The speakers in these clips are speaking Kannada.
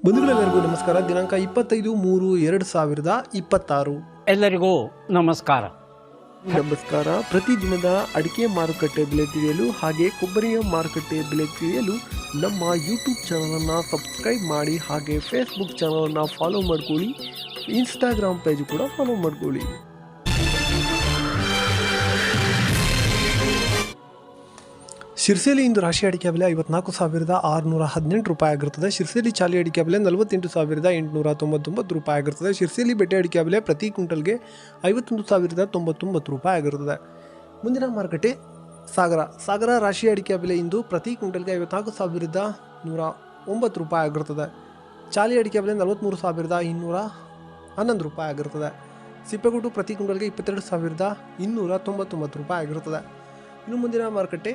ಬಂಧುಗಳೆಲ್ಲರಿಗೂ ನಮಸ್ಕಾರ. ದಿನಾಂಕ 25/3/2026. ಎಲ್ಲರಿಗೂ ನಮಸ್ಕಾರ. ಪ್ರತಿದಿನದ ಅಡಿಕೆ ಮಾರುಕಟ್ಟೆ ಬೆಲೆ ತಿಳಿಯಲು ಹಾಗೆ ಕೊಬ್ಬರಿಯ ಮಾರುಕಟ್ಟೆ ಬೆಲೆ ತಿಳಿಯಲು ನಮ್ಮ ಯೂಟ್ಯೂಬ್ ಚಾನಲನ್ನು ಸಬ್ಸ್ಕ್ರೈಬ್ ಮಾಡಿ, ಹಾಗೆ ಫೇಸ್ಬುಕ್ ಚಾನಲನ್ನು ಫಾಲೋ ಮಾಡ್ಕೊಳ್ಳಿ, ಇನ್ಸ್ಟಾಗ್ರಾಮ್ ಪೇಜ್ ಕೂಡ ಫಾಲೋ ಮಾಡ್ಕೊಳ್ಳಿ. ಶಿರ್ಸಿಯಲ್ಲಿ ಇಂದು ರಾಶಿ ಅಡಿಕೆ ಬೆಲೆ 54,618 ರೂಪಾಯಿ ಆಗಿರುತ್ತದೆ. ಶಿರ್ಸಿಯಲ್ಲಿ ಚಾಲಿ ಅಡಿಕೆ ಬೆಲೆ 48,899 ರೂಪಾಯಿ ಆಗಿರುತ್ತದೆ. ಶಿರ್ಸಿಯಲ್ಲಿ ಬೆಟ್ಟೆ ಅಡಿಕೆ ಬೆಲೆ ಪ್ರತಿ ಕ್ವಿಂಟಲ್ಗೆ 51,099 ರೂಪಾಯಿ ಆಗಿರುತ್ತದೆ. ಮುಂದಿನ ಮಾರುಕಟ್ಟೆ ಸಾಗರ ರಾಶಿ ಅಡಿಕೆ ಬೆಲೆ ಇಂದು ಪ್ರತಿ ಕ್ವಿಂಟಲ್ಗೆ 54,109 ರೂಪಾಯಿ ಆಗಿರುತ್ತದೆ. ಚಾಲಿ ಅಡಿಕೆ ಬೆಲೆ 43,211 ರೂಪಾಯಿ ಆಗಿರುತ್ತದೆ. ಸಿಪ್ಪೆಗುಟ್ಟು ಪ್ರತಿ ಕ್ವಿಂಟಲ್ಗೆ 22,299 ರೂಪಾಯಿ ಆಗಿರುತ್ತದೆ. ಇನ್ನು ಮುಂದಿನ ಮಾರುಕಟ್ಟೆ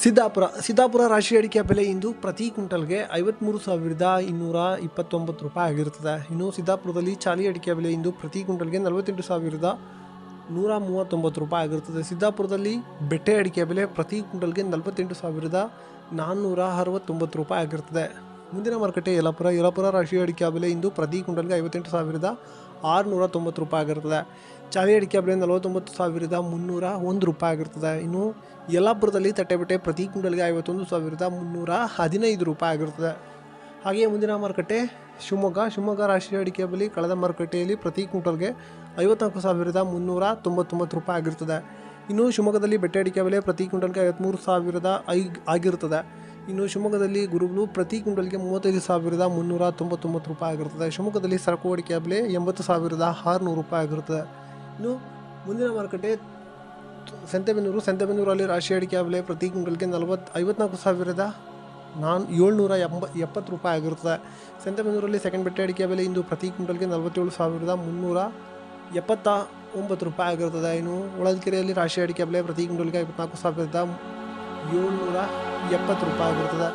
ಸಿದ್ದಾಪುರ ರಾಶಿ ಅಡಿಕೆ ಬೆಲೆ ಇಂದು ಪ್ರತಿ ಕ್ವಿಂಟಲ್ಗೆ 53,229 ರೂಪಾಯಿ ಆಗಿರುತ್ತದೆ. ಇನ್ನು ಸಿದ್ದಾಪುರದಲ್ಲಿ ಚಾಲಿ ಅಡಿಕೆ ಬೆಲೆ ಇಂದು ಪ್ರತಿ ಕ್ವಿಂಟಲ್ಗೆ 48,139 ರೂಪಾಯಿ ಆಗಿರುತ್ತದೆ. ಸಿದ್ದಾಪುರದಲ್ಲಿ ಬೆಟ್ಟೆ ಅಡಿಕೆ ಬೆಲೆ ಪ್ರತಿ ಕ್ವಿಂಟಲ್ಗೆ 48,469 ರೂಪಾಯಿ ಆಗಿರುತ್ತದೆ. ಮುಂದಿನ ಮಾರುಕಟ್ಟೆ ಯಲ್ಲಾಪುರ ರಾಶಿ ಅಡಿಕೆ ಬೆಲೆ ಇಂದು ಪ್ರತಿ ಕ್ವಿಂಟಲ್ಗೆ 58,690 ರೂಪಾಯಿ ಆಗಿರುತ್ತದೆ. ಚಾಲಿ ಅಡಿಕೆ ಬೆಲೆ 49,301 ರೂಪಾಯಿ ಆಗಿರುತ್ತದೆ. ಇನ್ನು ಯಲ್ಲಾಪುರದಲ್ಲಿ ತಟ್ಟೆಬೆಟ್ಟೆ ಪ್ರತಿ ಕ್ವಿಂಟಲ್ಗೆ 51,315 ರೂಪಾಯಿ ಆಗಿರುತ್ತದೆ. ಹಾಗೆಯೇ ಮುಂದಿನ ಮಾರುಕಟ್ಟೆ ಶಿವಮೊಗ್ಗ ರಾಶಿ ಅಡಿಕೆ ಬೆಲೆ ಕಳೆದ ಮಾರುಕಟ್ಟೆಯಲ್ಲಿ ಪ್ರತಿ ಕ್ವಿಂಟಲ್ಗೆ 54,399 ರೂಪಾಯಿ ಆಗಿರುತ್ತದೆ. ಇನ್ನು ಶಿವಮೊಗ್ಗದಲ್ಲಿ ಬೆಟ್ಟೆ ಅಡಿಕೆ ಬೆಲೆ ಪ್ರತಿ ಕ್ವಿಂಟಲ್ಗೆ 53,005 ಆಗಿರುತ್ತದೆ. ಇನ್ನು ಶಿವಮೊಗ್ಗದಲ್ಲಿ ಗುರುಗಳು ಪ್ರತಿ ಕ್ವಿಂಟಲ್ಗೆ 35,399 ರೂಪಾಯಿ ಆಗಿರುತ್ತದೆ. ಶಿವಮೊಗ್ಗದಲ್ಲಿ ಸರಕು ಅಡಿಕೆ ಬೆಲೆ 80,600 ರೂಪಾಯಿ ಆಗಿರುತ್ತದೆ. ಇನ್ನು ಮುಂದಿನ ಮಾರುಕಟ್ಟೆ ಸಂತೆಬೆನ್ನೂರಲ್ಲಿ ರಾಶಿ ಅಡಿಕೆ ಬೆಲೆ ಪ್ರತಿ ಕ್ವಿಂಟಲ್ಗೆ 54,770 ರೂಪಾಯಿ ಆಗಿರುತ್ತದೆ. ಸಂತೆಬೆನ್ನೂರಲ್ಲಿ ಸೆಕೆಂಡ್ ಬೆಟ್ಟೆ ಅಡಿಕೆ ಬೆಲೆ ಇಂದು ಪ್ರತಿ ಕ್ವಿಂಟಲ್ಗೆ 47,379 ರೂಪಾಯಿ ಆಗಿರುತ್ತದೆ. ಇನ್ನು ಹೊಳಲ್ಕೆರೆಯಲ್ಲಿ ರಾಶಿ ಅಡಿಕೆ ಬೆಲೆ ಪ್ರತಿ ಕ್ವಿಂಟಲ್ಗೆ 54,770 ರೂಪಾಯಿ ಆಗಿರುತ್ತದೆ.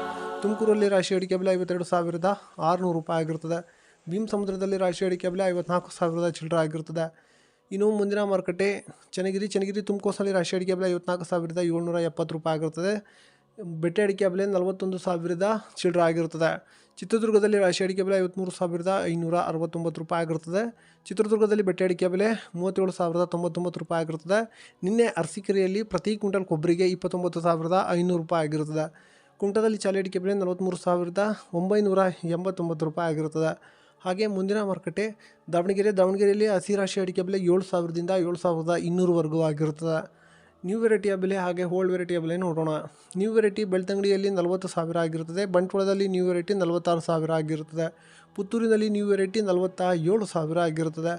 ತುಮಕೂರಲ್ಲಿ ರಾಶಿ ಅಡಿಕೆ ಬೆಲೆ 52,600 ರೂಪಾಯಿ ಆಗಿರುತ್ತದೆ. ಭೀಮಸಮುದ್ರದಲ್ಲಿ ರಾಶಿ ಅಡಿಕೆ ಬೆಲೆ 54,000 ಚಿಲ್ಲರೆ ಆಗಿರುತ್ತದೆ. ಇನ್ನು ಮುಂದಿನ ಮಾರುಕಟ್ಟೆ ಚನ್ನಗಿರಿ ತುಮಕೋಸಲ್ಲಿ ರಾಶಿ ಅಡಿಕೆ ಬೆಲೆ 54,770 ರೂಪಾಯಿ ಆಗಿರುತ್ತದೆ. ಬೆಟ್ಟೆ ಅಡಿಕೆ ಬೆಲೆ 41,000 ಚಿಲ್ಲರೆ ಆಗಿರುತ್ತದೆ. ಚಿತ್ರದುರ್ಗದಲ್ಲಿ ರಾಶಿ ಅಡಿಕೆ ಬೆಲೆ 53,569 ರೂಪಾಯಿ ಆಗಿರುತ್ತದೆ. ಚಿತ್ರದುರ್ಗದಲ್ಲಿ ಬೆಟ್ಟೆ ಅಡಿಕೆ ಬೆಲೆ 37,099 ರೂಪಾಯಿ ಆಗಿರುತ್ತದೆ. ನಿನ್ನೆ ಅರಸೀಕೆರೆಯಲ್ಲಿ ಪ್ರತಿ ಕ್ವಿಂಟಲ್ ಕೊಬ್ಬರಿಗೆ 29,500 ರೂಪಾಯಿ ಆಗಿರುತ್ತದೆ. ಕುಮಟಾದಲ್ಲಿ ಚಾಲಿ ಅಡಿಕೆ ಬೆಲೆ 43,989 ರೂಪಾಯಿ ಆಗಿರುತ್ತದೆ. ಹಾಗೆ ಮುಂದಿನ ಮಾರುಕಟ್ಟೆ ದಾವಣಗೆರೆಯಲ್ಲಿ ಹಸಿ ರಾಶಿ ಅಡಿಕೆ ಬೆಲೆ 7,000ದಿಂದ 7,200ವರೆಗೂ ಆಗಿರುತ್ತದೆ. ನ್ಯೂ ವೆರೈಟಿಯ ಬೆಲೆ ಹಾಗೆ ಓಲ್ಡ್ ವೆರೈಟಿಯ ಬೆಲೆ ನೋಡೋಣ. ನ್ಯೂ ವೆರೈಟಿ ಬೆಳ್ತಂಗಡಿಯಲ್ಲಿ 40,000 ಆಗಿರುತ್ತದೆ. ಬಂಟ್ವಾಳದಲ್ಲಿ ನ್ಯೂ ವೆರೈಟಿ 46,000 ಆಗಿರುತ್ತದೆ. ಪುತ್ತೂರಿನಲ್ಲಿ ನ್ಯೂ ವೆರೈಟಿ 47,000 ಆಗಿರುತ್ತದೆ.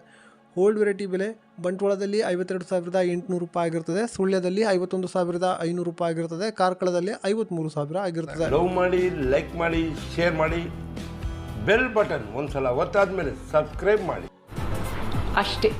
ಓಲ್ಡ್ ವೆರೈಟಿ ಬೆಲೆ ಬಂಟ್ವಾಳದಲ್ಲಿ 52,800 ರೂಪಾಯಿ ಆಗಿರುತ್ತದೆ. ಸುಳ್ಯದಲ್ಲಿ 51,500 ರೂಪಾಯಿ ಆಗಿರುತ್ತದೆ. ಕಾರ್ಕಳದಲ್ಲಿ 53,000 ಆಗಿರುತ್ತದೆ. ಲವ್ ಮಾಡಿ, ಲೈಕ್ ಮಾಡಿ, ಶೇರ್ ಮಾಡಿ, ಬೆಲ್ ಬಟನ್ ಒಂದ್ಸಲ ಒತ್ತಾದ್ಮೇಲೆ ಸಬ್ಸ್ಕ್ರೈಬ್ ಮಾಡಿ ಅಷ್ಟೇ.